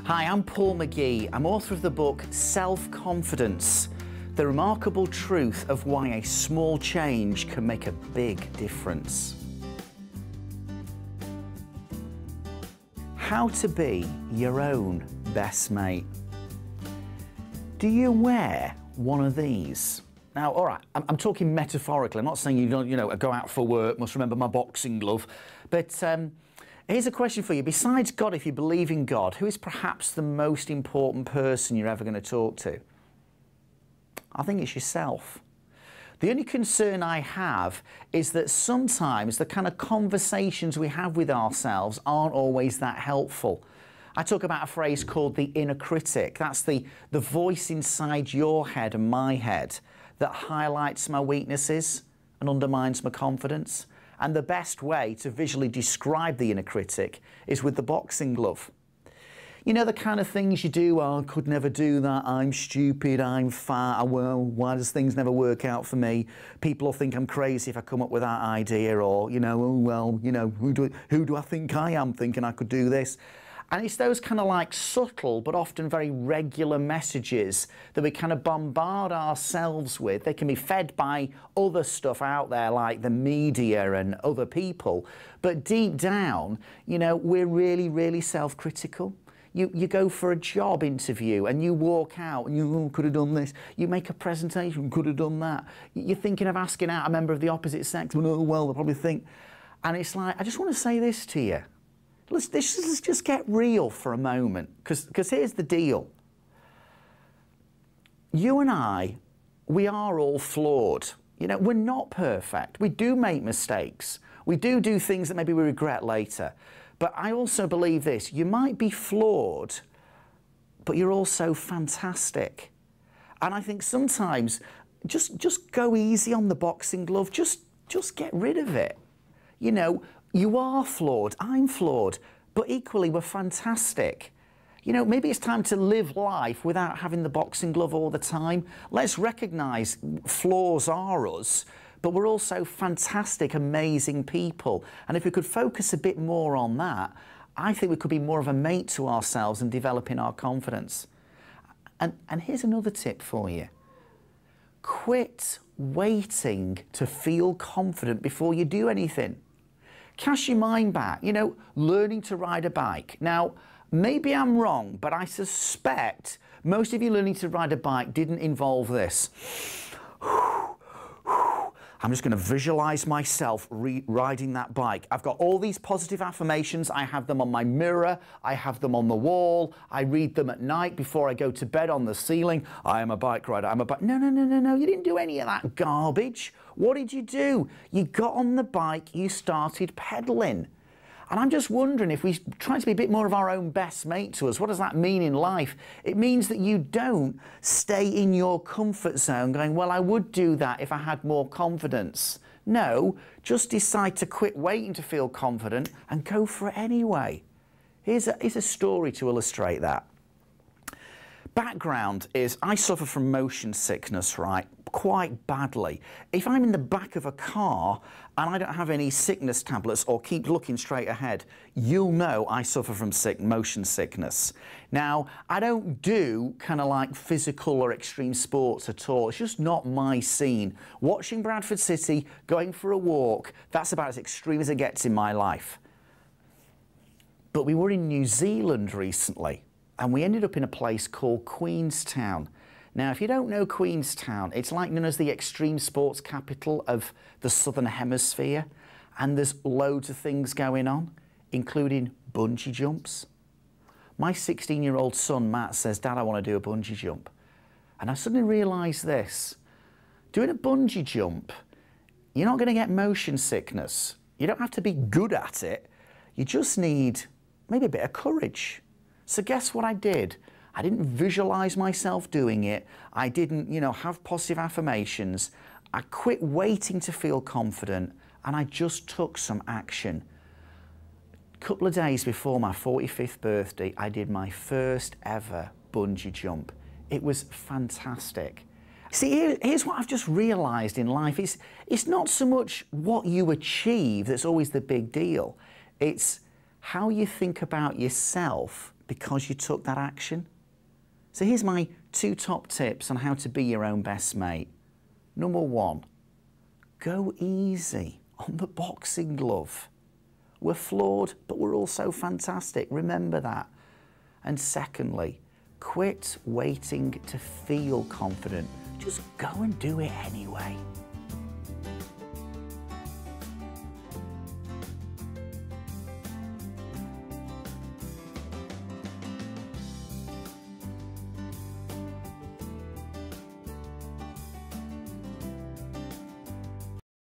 Hi, I'm Paul McGee. I'm author of the book Self-Confidence, the remarkable truth of why a small change can make a big difference. How to be your own best mate. Do you wear one of these? Now, all right, I'm talking metaphorically. I'm not saying you don't, go out for work, must remember my boxing glove. But here's a question for you. Besides God, if you believe in God, who is perhaps the most important person you're ever going to talk to? I think it's yourself. The only concern I have is that sometimes the kind of conversations we have with ourselves aren't always that helpful. I talk about a phrase called the inner critic. That's the voice inside your head and my head that highlights my weaknesses and undermines my confidence. And the best way to visually describe the inner critic is with the boxing glove. You know, the kind of things you do, oh, I could never do that, I'm stupid, I'm fat, well, why does things never work out for me? People will think I'm crazy if I come up with that idea, or, who do I think I am thinking I could do this? And it's those kind of like subtle but often very regular messages that we kind of bombard ourselves with. They can be fed by other stuff out there like the media and other people. But deep down, we're really, really self-critical. You go for a job interview and you walk out and you could have done this. You make a presentation, could have done that. You're thinking of asking out a member of the opposite sex, well, they'll probably think. And it's like, I just want to say this to you. Let's just get real for a moment, because here's the deal. You and I, we are all flawed. We're not perfect. We do make mistakes. We do things that maybe we regret later. But I also believe this, you might be flawed, but you're also fantastic. And I think sometimes just go easy on the boxing glove, just get rid of it. You are flawed, I'm flawed, but equally we're fantastic. Maybe it's time to live life without having the boxing glove all the time. Let's recognise flaws are us, but we're also fantastic, amazing people. And if we could focus a bit more on that, I think we could be more of a mate to ourselves and developing our confidence. And here's another tip for you. Quit waiting to feel confident before you do anything. Cast your mind back, learning to ride a bike. Now, maybe I'm wrong, but I suspect most of you learning to ride a bike didn't involve this. I'm just going to visualize myself riding that bike. I've got all these positive affirmations. I have them on my mirror. I have them on the wall. I read them at night before I go to bed on the ceiling. I am a bike rider. I'm a bike. No. You didn't do any of that garbage. What did you do? You got on the bike. You started pedaling. And I'm just wondering if we try to be a bit more of our own best mate to us. What does that mean in life? It means that you don't stay in your comfort zone going, well, I would do that if I had more confidence. No, just decide to quit waiting to feel confident and go for it anyway. Here's a story to illustrate that. Background is I suffer from motion sickness, right? Quite badly. If I'm in the back of a car and I don't have any sickness tablets or keep looking straight ahead, you'll know I suffer from motion sickness. Now, I don't do kind of like physical or extreme sports at all. It's just not my scene. Watching Bradford City, going for a walk, that's about as extreme as it gets in my life. But we were in New Zealand recently, and we ended up in a place called Queenstown. Now, if you don't know Queenstown, it's like known as the extreme sports capital of the Southern Hemisphere, and there's loads of things going on, including bungee jumps. My 16-year-old son, Matt, says, Dad, I want to do a bungee jump. And I suddenly realised this. Doing a bungee jump, you're not going to get motion sickness. You don't have to be good at it. You just need maybe a bit of courage. So guess what I did? I didn't visualize myself doing it. I didn't, have positive affirmations. I quit waiting to feel confident, and I just took some action. A couple of days before my 45th birthday, I did my first ever bungee jump. It was fantastic. See, here's what I've just realized in life. It's not so much what you achieve that's always the big deal. It's how you think about yourself because you took that action? So here's my 2 top tips on how to be your own best mate. Number 1, go easy on the boxing glove. We're flawed, but we're also fantastic. Remember that. And secondly, quit waiting to feel confident. Just go and do it anyway.